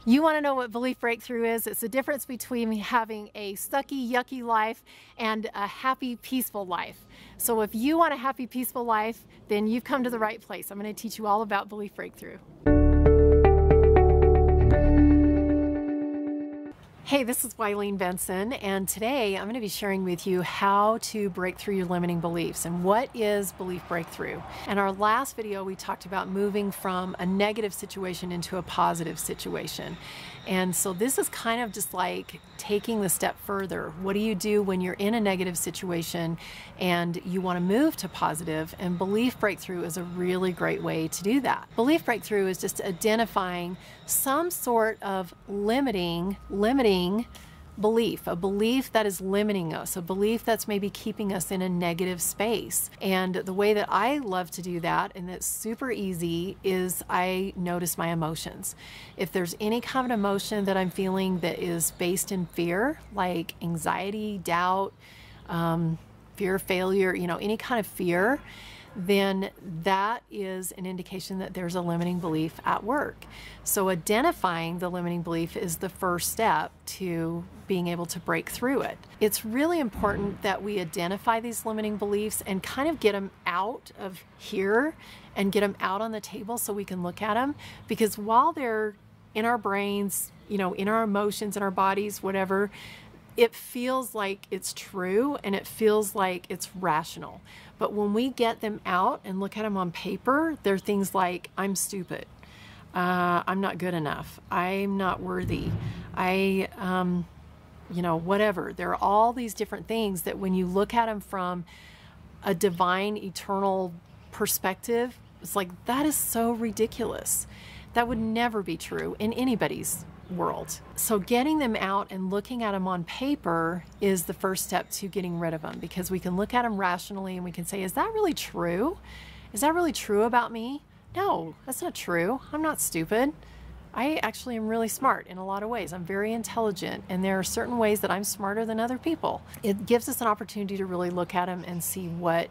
You want to know what belief breakthrough is? It's the difference between having a sucky, yucky life and a happy, peaceful life. So if you want a happy, peaceful life, then you've come to the right place. I'm going to teach you all about belief breakthrough. Hey, this is Wylene Benson, and today I'm going to be sharing with you how to break through your limiting beliefs and what is belief breakthrough. In our last video, we talked about moving from a negative situation into a positive situation. And so this is kind of just like taking the step further. What do you do when you're in a negative situation and you want to move to positive? And belief breakthrough is a really great way to do that. Belief breakthrough is just identifying some sort of limiting belief, a belief that is limiting us, a belief that's maybe keeping us in a negative space. And the way that I love to do that, and it's super easy, is I notice my emotions. If there's any kind of emotion that I'm feeling that is based in fear, like anxiety, doubt, fear of failure, any kind of fear, then that is an indication that there's a limiting belief at work. So identifying the limiting belief is the first step to being able to break through it. It's really important that we identify these limiting beliefs and kind of get them out of here and get them out on the table so we can look at them, because while they're in our brains, in our emotions, in our bodies, whatever, it feels like it's true and it feels like it's rational. But when we get them out and look at them on paper, they're things like, I'm stupid, I'm not good enough, I'm not worthy, whatever. There are all these different things that when you look at them from a divine, eternal perspective, it's like, that is so ridiculous. That would never be true in anybody's world. So getting them out and looking at them on paper is the first step to getting rid of them, because we can look at them rationally and we can say, is that really true? Is that really true about me? No, that's not true. I'm not stupid. I actually am really smart in a lot of ways. I'm very intelligent, and there are certain ways that I'm smarter than other people. It gives us an opportunity to really look at them and see what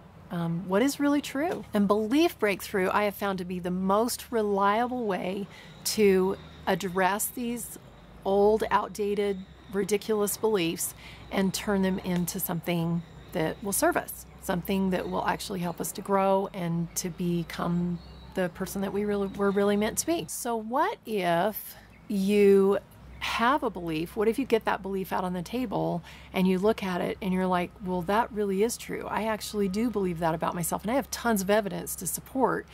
is really true. And belief breakthrough, I have found to be the most reliable way to address these old, outdated, ridiculous beliefs and turn them into something that will serve us, something that will actually help us to grow and to become the person that we're really meant to be. So what if you have a belief? What if you get that belief out on the table and you look at it and you're like, well, that really is true. I actually do believe that about myself, and I have tons of evidence to support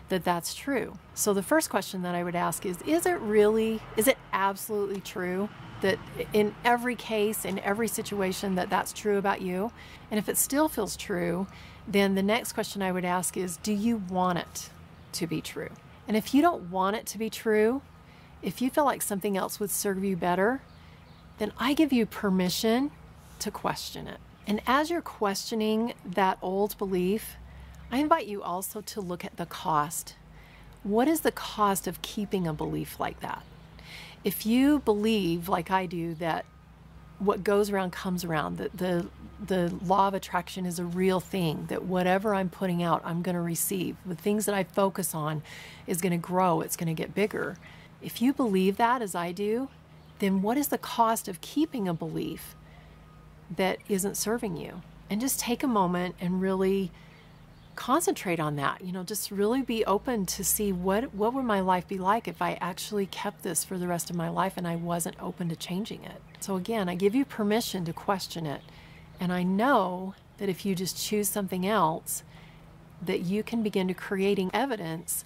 that that's true. So the first question that I would ask is it absolutely true that in every case, in every situation, that that's true about you? And if it still feels true, then the next question I would ask is, do you want it to be true? And if you don't want it to be true, if you feel like something else would serve you better, then I give you permission to question it. And as you're questioning that old belief, I invite you also to look at the cost. What is the cost of keeping a belief like that? If you believe, like I do, that what goes around comes around, that the law of attraction is a real thing, that whatever I'm putting out, I'm going to receive. The things that I focus on is going to grow, it's going to get bigger. If you believe that, as I do, then what is the cost of keeping a belief that isn't serving you? And just take a moment and really concentrate on that. Just really be open to see what would my life be like if I actually kept this for the rest of my life and I wasn't open to changing it. So again, I give you permission to question it. And I know that if you just choose something else, that you can begin to creating evidence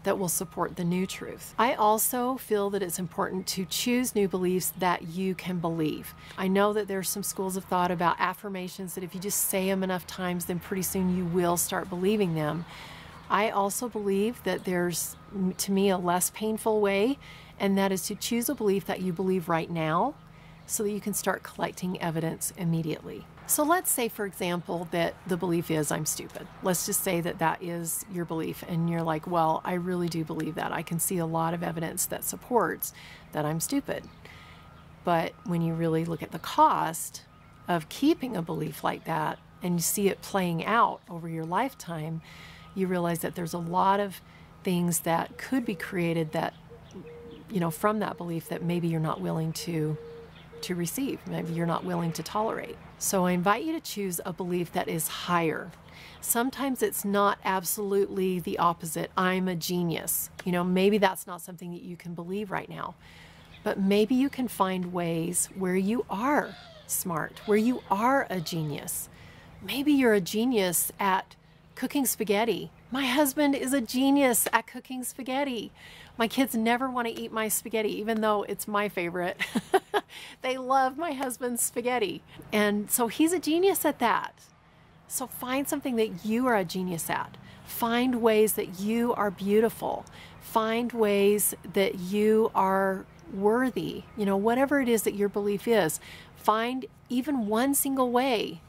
that will support the new truth. I also feel that it's important to choose new beliefs that you can believe. I know that there's some schools of thought about affirmations that if you just say them enough times, then pretty soon you will start believing them. I also believe that there's, to me, a less painful way, and that is to choose a belief that you believe right now so that you can start collecting evidence immediately. So let's say, for example, that the belief is I'm stupid. Let's just say that that is your belief, and you're like, well, I really do believe that. I can see a lot of evidence that supports that I'm stupid. But when you really look at the cost of keeping a belief like that and you see it playing out over your lifetime, you realize that there's a lot of things that could be created that from that belief that maybe you're not willing to receive, maybe you're not willing to tolerate. So I invite you to choose a belief that is higher. Sometimes it's not absolutely the opposite. I'm a genius. Maybe that's not something that you can believe right now, but maybe you can find ways where you are smart, where you are a genius. Maybe you're a genius at cooking spaghetti. My husband is a genius at cooking spaghetti. My kids never want to eat my spaghetti, even though it's my favorite. They love my husband's spaghetti. And so he's a genius at that. So find something that you are a genius at. Find ways that you are beautiful. Find ways that you are worthy. Whatever it is that your belief is, find even one single way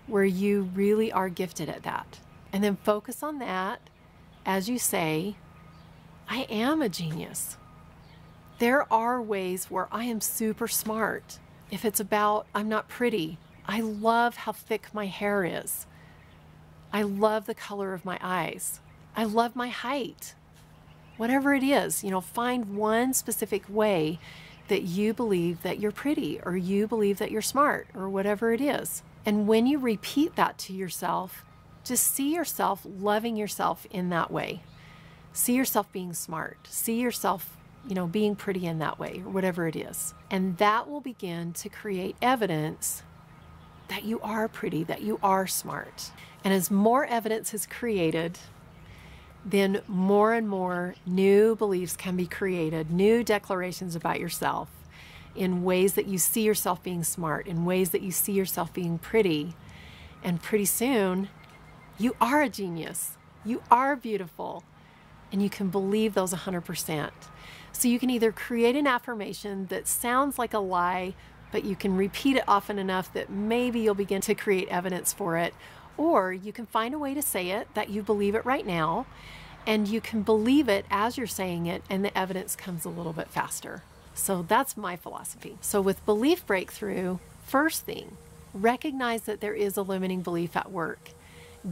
where you really are gifted at that. And then focus on that as you say, I am a genius. There are ways where I am super smart. If it's about I'm not pretty, I love how thick my hair is. I love the color of my eyes. I love my height. Whatever it is, find one specific way that you believe that you're pretty, or you believe that you're smart, or whatever it is. And when you repeat that to yourself, just see yourself loving yourself in that way. See yourself being smart. See yourself, being pretty in that way, or whatever it is. And that will begin to create evidence that you are pretty, that you are smart. And as more evidence is created, then more and more new beliefs can be created, new declarations about yourself in ways that you see yourself being smart, in ways that you see yourself being pretty. And pretty soon, you are a genius. You are beautiful. And you can believe those 100%. So you can either create an affirmation that sounds like a lie, but you can repeat it often enough that maybe you'll begin to create evidence for it. Or you can find a way to say it that you believe it right now, and you can believe it as you're saying it, and the evidence comes a little bit faster. So that's my philosophy. So with belief breakthrough, first thing, recognize that there is a limiting belief at work.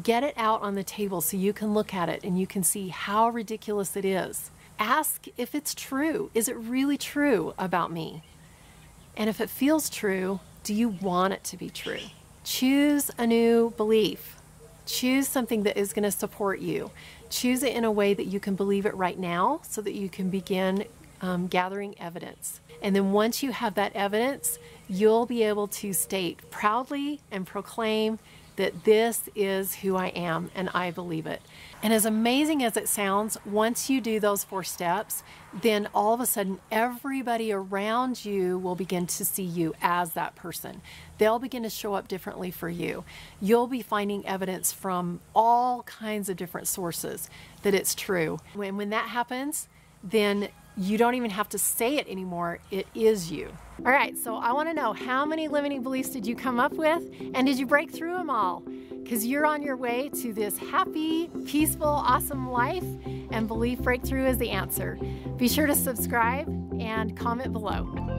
Get it out on the table so you can look at it and you can see how ridiculous it is. Ask if it's true. Is it really true about me? And if it feels true, do you want it to be true? Choose a new belief. Choose something that is going to support you. Choose it in a way that you can believe it right now so that you can begin gathering evidence. And then once you have that evidence, you'll be able to state proudly and proclaim that this is who I am and I believe it. And as amazing as it sounds, once you do those 4 steps, then all of a sudden everybody around you will begin to see you as that person. They'll begin to show up differently for you. You'll be finding evidence from all kinds of different sources that it's true. When that happens, then you don't even have to say it anymore. It is you. All right, so I want to know, how many limiting beliefs did you come up with? And did you break through them all? Because you're on your way to this happy, peaceful, awesome life, and belief breakthrough is the answer. Be sure to subscribe and comment below.